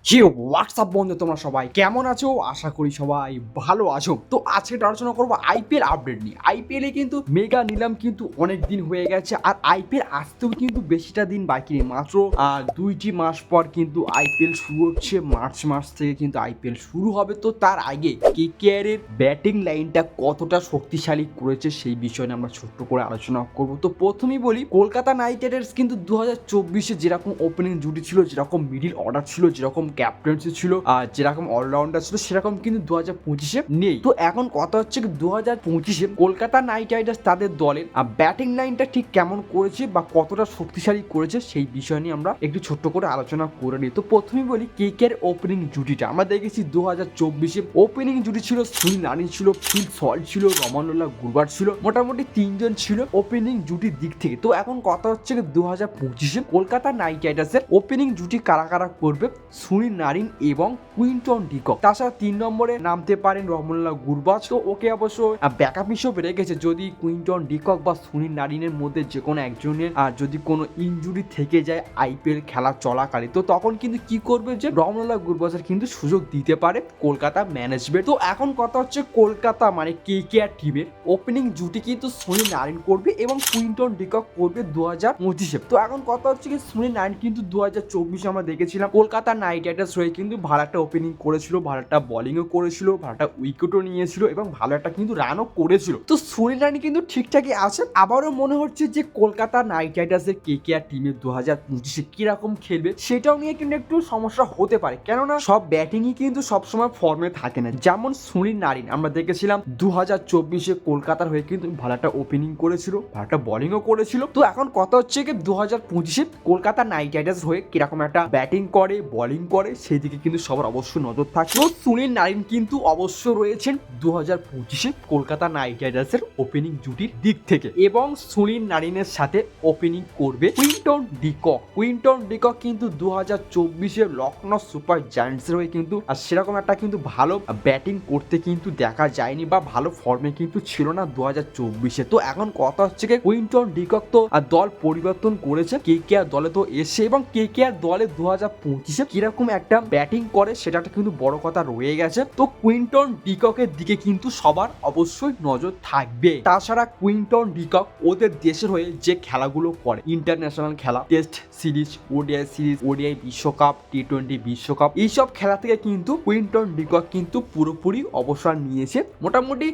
হে WhatsApp বন্ধু, তোমরা সবাই কেমন আছো? আশা করি সবাই ভালো আছো। তো আজকে আলোচনা করবো আইপিএল আপডেট নিয়ে। আইপিএল এ কিন্তু মেগা নিলাম কিন্তু অনেক দিন হয়ে গেছে, আর আইপিএল আসতেও কিন্তু বেশিটা দিন বাকি নেই। মাত্র 2টি মাস পর কিন্তু আইপিএল শুরু হচ্ছে। মার্চ মাস থেকে কিন্তু আইপিএল শুরু হবে। তো তার আগে কেকেআর এর ব্যাটিং লাইনটা কতটা শক্তিশালী করেছে সেই বিষয় নিয়ে আমরা ছোট্ট করে আলোচনা করব। তো প্রথমেই বলি, কলকাতা নাইট রাইডার্স কিন্তু 2024-এ যেরকম ওপেনিং জুটি ছিল, যেরকম মিডিল অর্ডার ছিল, যেরকম ক্যাপ্টেন্সি ছিল, আর যেরকম অলরাউন্ডার ছিল, সেরকম কিন্তু 2025-এ নেই। তো এখন কথা হচ্ছে 2025-এ কলকাতা নাইট রাইডার্স তাদের দলের ব্যাটিং লাইনটা ঠিক কেমন করেছে বা কতটা শক্তিশালী করেছে সেই বিষয় নিয়ে আমরা একটু ছোট্ট করে আলোচনা করে নিই। তো প্রথমেই বলি, কেকেআর ওপেনিং জুটিটা আমরা দেখেছি 2024-এ ওপেনিং জুটি ছিল সুনীল নারিন ছিল, ফিল সল্ট ছিল, রমানুল্লাহ গুরবার ছিল, মোটামুটি তিনজন ছিল ওপেনিং জুটির দিক থেকে। তো এখন কথা হচ্ছে 2025-এ কলকাতা নাইট রাইডার্সের ওপেনিং জুটি কারা কারা করবে? সুনীল নারিন এবং কুইন্টন ডিকক। তাছাড়া 3 নম্বরে নামতে পারেন রমানুল্লাহ গুরবাজ। তো ওকে অবশ্য ব্যাকআপ হিসেবে রেখেছে, যদি কুইন্টন ডিকক বা সুনীল নারিনের মধ্যে যে কোনো একজনের যদি কোনো ইনজুরি থেকে যায় আইপিএল খেলা চলাকালে, তো তখন কিন্তু কি করবে যে রমানুল্লাহ গুরবাজের কিন্তু সুযোগ দিতে পারে কলকাতা ম্যানেজমেন্ট। তো এখন কথা হচ্ছে কলকাতা মানে কেকেআর টিমের ওপেনিং জুটি কিন্তু সুনীল নারিন করবে এবং কুইন্টন ডিকক করবে 2025-এ। তো এখন কথা হচ্ছে কি, সুনীল নারিন কিন্তু 2024-এ আমরা দেখেছিলাম কলকাতা নাইট রাইডার্স হয়ে কিন্তু ভালো একটা ওপেনিং করেছিল, ভালো একটা বোলিংও করেছিল, ভালো একটা উইকেটও নিয়েছিল এবং ভালো একটা কিন্তু রানও করেছিল। তো সুনীল নারিন কিন্তু ঠিকঠাকই আছে। আবারও মনে হচ্ছে যে কলকাতা নাইট রাইডার্সের কেকেআর টিমে 2025-এ কিরকম খেলবে সেটাও নিয়ে কিন্তু একটু সমস্যা হতে পারে, কেননা সব ব্যাটিংই কিন্তু সবসময় ফর্মে থাকে না। যেমন সুনীল নারিন আমরা দেখেছিলাম 2024-এ কলকাতার হয়ে কিন্তু ভালো একটা ওপেনিং করেছিল, ভালো একটা বোলিংও করেছিল। তো এখন কথা হচ্ছে কি 2025-এ কলকাতা নাইট রাইডার্স হয়ে কিরকম একটা ব্যাটিং করে, বোলিং করে, সেই দিকে কিন্তু সবার অবশ্যই নজর থাকে। তো সুনীল নারিন কিন্তু অবশ্য রয়েছেন 2025-এ কলকাতা নাইট রাইডার্সের ওপেনিং জুটির দিক থেকে, এবং সুনীল নারিনের সাথে ওপেনিং করবে কুইন্টন ডিকক। কুইন্টন ডিকক কিন্তু 2024-এ লখনৌ সুপার জায়ান্টসের হয়ে কিন্তু সেরকম একটা কিন্তু ভালো ব্যাটিং করতে কিন্তু দেখা যায়নি বা ভালো ফর্মে কিন্তু ছিল না 2024-এ। তো এখন কথা হচ্ছে কি, কুইন্টন ডিকক তো দল পরিবর্তন করেছে, কেকেআর দলে তো এসে, এবং কেকেআর দলে 2025-এ কিরকম একটা ব্যাটিং করে সেটা একটা কিন্তু বড় কথা রয়ে গেছে। তো কুইন্টন ডিককের দিকে কিন্তু সবার অবশ্যই নজর থাকবে। তাছাড়া কুইন্টন ডিকক ওদের দেশের হয়ে যে খেলাগুলো করে, ইন্টারন্যাশনাল খেলা, টেস্ট সিরিজ, ওডিআই বিশ্বকাপ, টি20 বিশ্বকাপ, এইসব খেলা থেকে কিন্তু কুইন্টন ডিকক কিন্তু পুরোপুরি অবসর নিয়েছে। মোটামুটি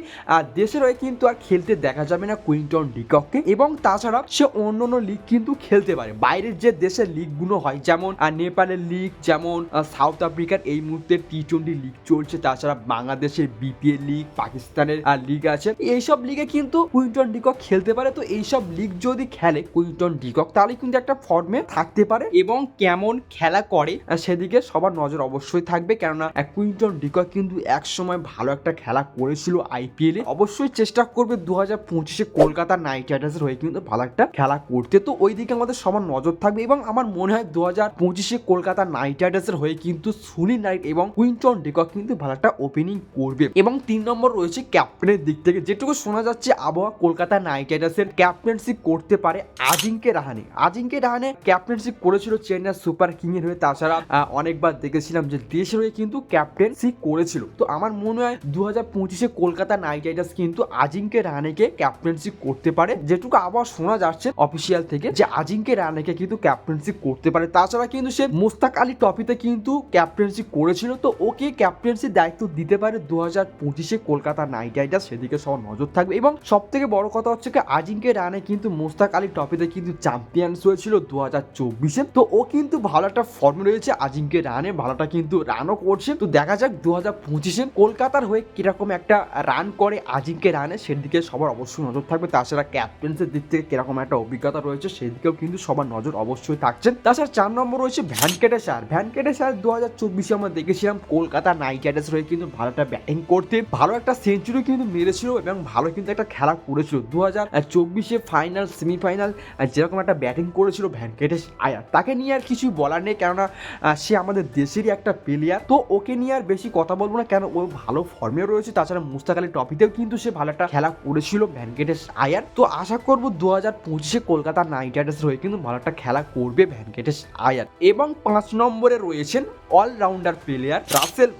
দেশের হয়ে কিন্তু আর খেলতে দেখা যাবে না কুইন্টন ডিকককে, এবং তাছাড়া সে অন্য লিগ কিন্তু খেলতে পারে। বাইরের যে দেশের লিগগুলো হয়, যেমন নেপালের লিগ, যেমন সাউথ আফ্রিকার এই মুহূর্তে টি20 লিগ চলছে, তাছাড়া বাংলাদেশের বিপিএল লিগ, পাকিস্তানের লিগ আছে, এইসব লিগে কিন্তু কুইন্টন ডিকক খেলতে পারে। তো এইসব লিগ যদি খেলে কুইন্টন ডিকক, তাহলে কিন্তু একটা ফর্মে থাকতে পারে, এবং কেমন খেলা করে সেদিকে সবার নজর অবশ্যই থাকবে, কেননা কুইন্টন ডিকক কিন্তু এক সময় ভালো একটা খেলা করেছিল আইপিএল এ। অবশ্যই চেষ্টা করবে 2025-এ কলকাতা নাইট রাইডার্সের হয়ে কিন্তু ভালো একটা খেলা করতে। তো ওই দিকে আমাদের সবার নজর থাকবে, এবং আমার মনে হয় 2025-এ কলকাতা নাইট রাইডার্সের হয়ে কিন্তু সুনীল নারিন এবং কুইন্টন ডিকক কিন্তু ভালো একটা ওপেনিং করবে। এবং 3 নম্বর রয়েছে ক্যাপ্টেনের দিক থেকে, যেটুকু শোনা যাচ্ছে আবহাওয়া কলকাতা নাইট রাইডার্সের ক্যাপ্টেন্সিপ করতে পারে আজিঙ্কে রাহানে। আজিঙ্কে রাহানে ক্যাপ্টেন্সিপ করেছিল চেন্নাই সুপার কিং এর হয়ে, তাছাড়া অনেকবার দেখেছিলাম যে দেশের হয়ে কিন্তু ক্যাপ্টেন্সি করেছিল। তো আমার মনে হয় 2025-এ কলকাতা নাইট রাইডার্স কিন্তু আজিঙ্কে রাহানেকে ক্যাপ্টেন্সি করতে পারে, যেটুকু আবার শোনা যাচ্ছে অফিসিয়াল থেকে যে আজিঙ্কে রাহানেকে কিন্তু ক্যাপ্টেন্সি করতে পারে। তাছাড়া কিন্তু সে মুস্তাক আলী ট্রফিতে কিন্তু ক্যাপ্টেন্সি করেছিল, তো ওকে ক্যাপ্টেন্সির দায়িত্ব দিতে পারে 2025-এ কলকাতা নাইট রাইডার্স, সেদিকে সবার নজর থাকবে। এবং সব থেকে বড় কথা হচ্ছে কি, আজিঙ্কে রাহানে কিন্তু মুস্তাক আলী ট্রফিতে কিন্তু চ্যাম্পিয়ন্স হয়েছিল 2024-এ। তো ও কিন্তু ভালো একটা ফর্মে রয়েছে আজিঙ্কে রাহানে, ভালোটা কিন্তু রানও করছে। তো দেখা যাক 2025-এ কলকাতার হয়ে কিরকম একটা রান করে আজিঙ্কে রাহানে, সেদিকে সবার অবশ্যই নজর থাকবে। তাছাড়া ক্যাপ্টেন্সের দিক থেকে কিরকম একটা অভিজ্ঞতা রয়েছে সেদিকেও কিন্তু সবার নজর অবশ্যই থাকছে। তাছাড়া 4 নম্বর রয়েছে ভ্যানকেটেশার। 2024-এ আমরা দেখেছিলাম কলকাতা নাইট রাইডার্স হয়ে কিন্তু ভালো একটা ব্যাটিং করতে, ভালো একটা সেঞ্চুরি কিন্তু মেরেছিল এবং ভালো কিন্তু একটা খেলা করেছিল। 2024-এ ফাইনাল, সেমিফাইনাল যেরকম একটা ব্যাটিং করেছিল ভ্যানকেটেশ আয়ার, তাকে নিয়ে আর কিছুই বলার নেই, কেননা সে আমাদের দেশেরই একটা প্লেয়ার। তো ওকে নিয়ে আর বেশি কথা বলবো না, কেন ও ভালো ফর্মে রয়েছে। তাছাড়া মুস্তাক আলী ট্রফিতেও কিন্তু সে ভালো একটা খেলা করেছিল ভ্যানকেটেশ আয়ার। তো আশা করবো 2025-এ কলকাতা নাইট রাইডার্স হয়ে কিন্তু ভালো একটা খেলা করবে ভ্যানকেটেশ আয়ার। এবং 5 নম্বরে রয়েছে রয়েছেন অলরাউন্ডার প্লেয়ার রাসেল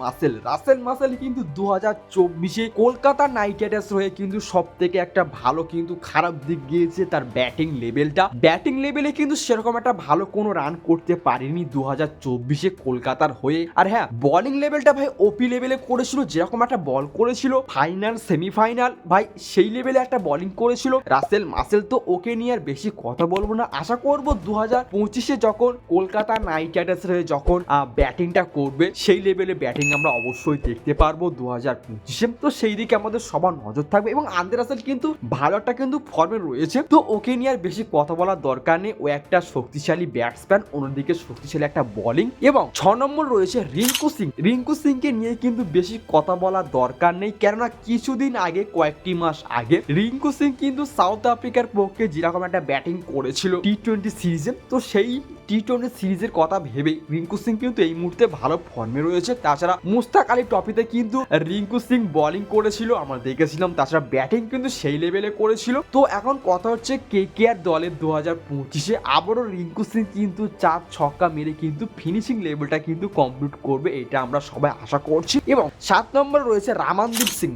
মাসেল কিন্তু 2024-এ কলকাতা নাইট রাইডার্স হয়ে কিন্তু সব থেকে একটা ভালো কিন্তু খারাপ দিক গিয়েছে তার ব্যাটিং লেভেলে কিন্তু সেরকম একটা ভালো কোনো রান করতে পারেনি 2024-এ কলকাতার হয়ে। আর হ্যাঁ, বোলিং লেভেলটা ভাই ওপি লেভেলে করেছিল, যেরকম একটা বল করেছিল ফাইনাল সেমিফাইনাল ভাই সেই লেভেলে একটা বোলিং করেছিল রাসেল মাসেল। তো ওকে নিয়ে আর বেশি কথা বলবো না, আশা করবো 2025-এ যখন কলকাতা নাইট রাইডার্স হয়ে যখন ব্যাটিংটা করবে সেই লেভেলে ব্যাটিং আমরা অবশ্যই দেখতে পারবো 2025-এ। তো সেই দিকে আমাদের সবার নজর থাকবে এবং আন্দ্রে রাসেল কিন্তু ভালো একটা কিন্তু ফর্মে রয়েছে, তো ওকে নিয়ে আর বেশি কথা বলার দরকার নেই। ও একটা শক্তিশালী ব্যাটসম্যান, অন্যদিকে শক্তিশালী একটা বোলিং। এবং 6 নম্বর রয়েছে রিঙ্কু সিংকে নিয়ে কিন্তু বেশি কথা বলার দরকার নেই, কেননা কিছুদিন আগে কয়েকটি মাস আগে রিঙ্কু সিং কিন্তু সাউথ আফ্রিকার পক্ষে যেরকম একটা ব্যাটিং করেছিল টি-20 সিরিজে, তো সেই টি-20 সিরিজের কথা ভেবে রিঙ্কু সিং কিন্তু এই মুহূর্তে ভালো ফর্মে রয়েছে। তাছাড়া মুস্তাক আলী ট্রফিতে কিন্তু রিঙ্কু সিং বোলিং করেছিল, আমরা দেখেছিলাম। তাছাড়া ব্যাটিং কিন্তু সেই লেভেলে করেছিল। তো এখন কথা হচ্ছে কেকেআর দলের 2025-এ আবারও রিঙ্কু সিং কিন্তু 4 ছক্কা মেরে কিন্তু ফিনিশিং লেভেলটা কিন্তু কমপ্লিট করবে, এটা আমরা সবাই আশা করছি। এবং 7 নম্বরে রয়েছে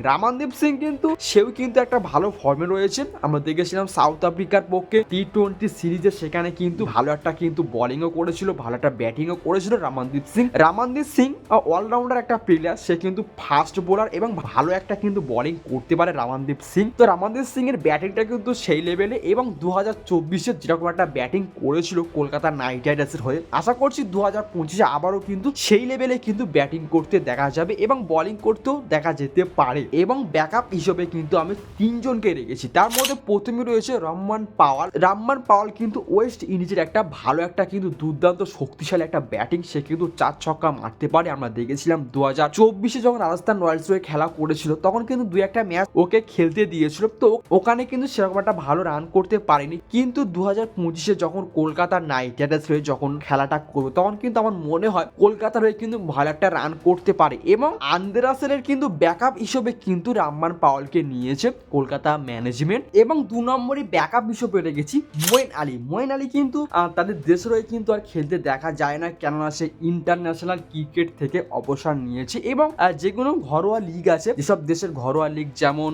রামানদীপ সিং কিন্তু সেও কিন্তু একটা ভালো ফর্মে রয়েছে, আমরা দেখেছিলাম সাউথ আফ্রিকার পক্ষে টি-20 সিরিজে, সেখানে কিন্তু ভালো একটা কিন্তু বোলিংও করেছিল, ভালো একটা ব্যাটিংও করেছিল রামানদীপ সিং অলরাউন্ডার একটা প্লেয়ার, সে কিন্তু ফাস্ট বোলার এবং ভালো একটা কিন্তু বোলিং করতে পারে রামানদীপ সিং। তো রামানদীপ সিং এর ব্যাটিংটা কিন্তু সেই লেভেলে, এবং 2024-এ যেরকম একটা ব্যাটিং করেছিল কলকাতা নাইট রাইডার্সের হয়ে, আশা করছি 2025-এ আবারও কিন্তু সেই লেভেলে কিন্তু ব্যাটিং করতে দেখা যাবে এবং বোলিং করতেও দেখা যেতে পারে। এবং ব্যাকআপ হিসেবে কিন্তু আমি 3 জনকে রেখেছি, তার মধ্যে প্রথমে রয়েছে রাম্মান পাওয়াল কিন্তু ওয়েস্ট ইন্ডিজের একটা ভালো একটা কিন্তু দুর্দান্ত শক্তিশালী একটা ব্যাটিং, সে কিন্তু 4 ছক্কা মারতে পারে। আমরা দেখেছিলাম 2024-এ যখন রাজস্থান রয়্যালস হয়ে খেলা করেছিল তখন কিন্তু 2-1 ম্যাচ ওকে খেলতে দিয়েছিল, তো ওখানে কিন্তু সেরকম একটা ভালো রান করতে পারেনি। কিন্তু 2025-এ যখন কলকাতা নাইট রাইডার্স হয়ে যখন খেলাটা করবে তখন কিন্তু আমার মনে হয় কলকাতার হয়ে কিন্তু ভালো একটা রান করতে পারে। এবং আন্দ্রে রাসেলের কিন্তু ব্যাকআপ হিসেবে কিন্তু রাম্মান পাওয়ালকে নিয়েছে কলকাতা ম্যানেজমেন্ট। এবং 2 নম্বরে ব্যাকআপ হিসেবে রেখেছি মঈন আলী কিন্তু তাদের দেশের হয়ে কিন্তু আর খেলতে দেখা যায় না, কেননা সে ইন্টারন্যাশনাল ক্রিকেট থেকে অবসর নিয়েছে। এবং যেগুলো ঘরোয়া লিগ আছে, যেসব দেশের ঘরোয়া লিগ, যেমন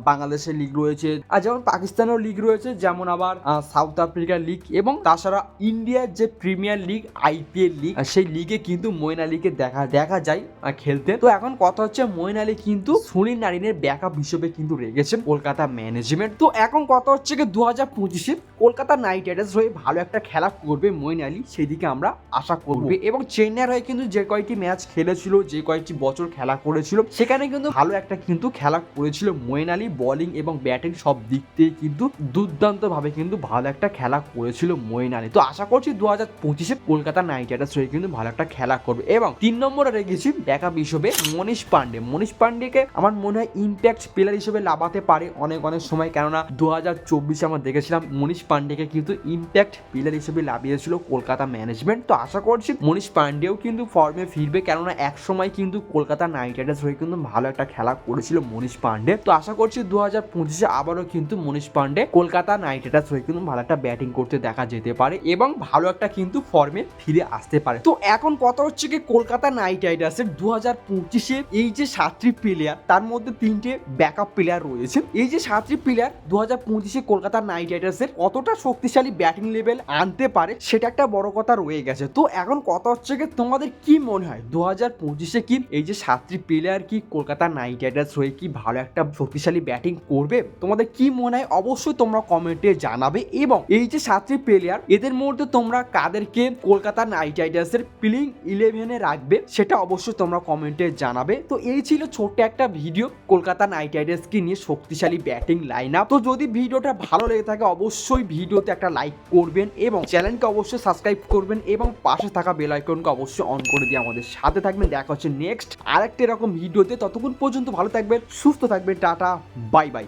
বাংলাদেশের লিগ রয়েছে, আর যেমন পাকিস্তানের লিগ রয়েছে, যেমন আবার সাউথ আফ্রিকার লিগ, এবং তাছাড়া ইন্ডিয়ার যে প্রিমিয়ার লিগ IPL লিগ, সেই লিগে কিন্তু মঈন আলীকে দেখা যায় খেলতে। তো এখন কথা হচ্ছে মঈন আলী কিন্তু সুনীল নারিনের ব্যাকআপ হিসেবে কিন্তু রেখেছেন কলকাতা ম্যানেজমেন্ট। তো এখন কথা হচ্ছে কি 2025-এ কলকাতা নাইট রাইডার্স হয়ে ভালো একটা খেলা করবে মঈন আলী, সেই দিকে আমরা আশা করব। এবং চেন্নাইয়ের হয়ে কিন্তু যে কয়েকটি ম্যাচ খেলেছিল, যে কয়েকটি বছর খেলা করেছিল, সেখানে কিন্তু ভালো একটা কিন্তু খেলা করেছিল মঈন আলী, বোলিং এবং ব্যাটিং সব দিক থেকে কিন্তু দুর্দান্ত ভাবে কিন্তু ভালো একটা খেলা করেছিল মঈন আলী। তো আশা করছি 2025-এ কলকাতা নাইট রাইডার্স হয়ে কিন্তু ভালো একটা খেলা করবে। এবং 3 নম্বরে রেখেছি ব্যাকআপ হিসেবে মনীষ পান্ডেকে আমার মনে হয় ইম্প্যাক্ট প্লেয়ার হিসেবে লাভাতে পারে অনেক সময়, কেননা 2024-এ আমরা দেখেছিলাম মনীষ পান্ডেকে কিন্তু ইম্প্যাক্ট প্লেয়ার হিসেবে লাভিয়েছিল কলকাতা ম্যানেজমেন্ট। তো আশা করছি মনীষ পান্ডেও কিন্তু ফর্মে ফিরবে, কেননা এক সময় কিন্তু কলকাতা নাইট রাইডার্স হয়ে কিন্তু ভালো একটা খেলা করেছিল মনীষ পান্ডে। তো আশা করছি 2025-এ আবারও কিন্তু মনীষ পান্ডে কলকাতা নাইট রাইডার্স হয়ে কিন্তু ভালো একটা ব্যাটিং করতে দেখা যেতে পারে এবং ভালো একটা কিন্তু ফর্মে ফিরে আসতে পারে। তো এখন কথা হচ্ছে কি কলকাতা নাইট রাইডার্সের 2025-এ এই যে 7টি প্লেয়ার, তার মধ্যে 3টে ব্যাকআপ প্লেয়ার রয়েছে। এই যে 7টি প্লেয়ার 2025-এ কলকাতা নাইট রাইডার্সের কতটা শক্তিশালী ব্যাটিং লেভেল আনতে পারে সেটা একটা বড় কথা রয়ে গেছে। তো এখন কথা হচ্ছে কি তোমাদের কি মনে হয় 2025-এ কি এই যে 7টি প্লেয়ার কি কলকাতা নাইট রাইডার্স হয়ে কি ভালো একটা শক্তিশালী ব্যাটিং করবে? তোমাদের কি মনে হয় অবশ্যই তোমরা কমেন্টে জানাবে। এবং এই যে 7টি প্লেয়ার, এদের মধ্যে তোমরা কাদেরকে কলকাতা নাইট রাইডার্সের প্লেইং 11-এ রাখবে সেটা অবশ্যই তোমরা কমেন্টে জানাবে। তো এই ছিল ছোট্ট একটা ভিডিও কলকাতা নাইট রাইডার্সকে নিয়ে শক্তিশালী ব্যাটিং লাইন আপ। তো যদি ভিডিওটা ভালো লেগে থাকে অবশ্যই ভিডিওতে একটা লাইক করবেন এবং চ্যানেলকে অবশ্যই সাবস্ক্রাইব করবেন এবং পাশে থাকা বেল আইকনকে অবশ্যই অন করে দিয়ে আমাদের সাথে থাকবেন। দেখা হচ্ছে নেক্সট আরেকটা এরকম ভিডিওতে, ততক্ষণ পর্যন্ত ভালো থাকবেন, সুস্থ থাকবেন, টাটা, বাই বাই।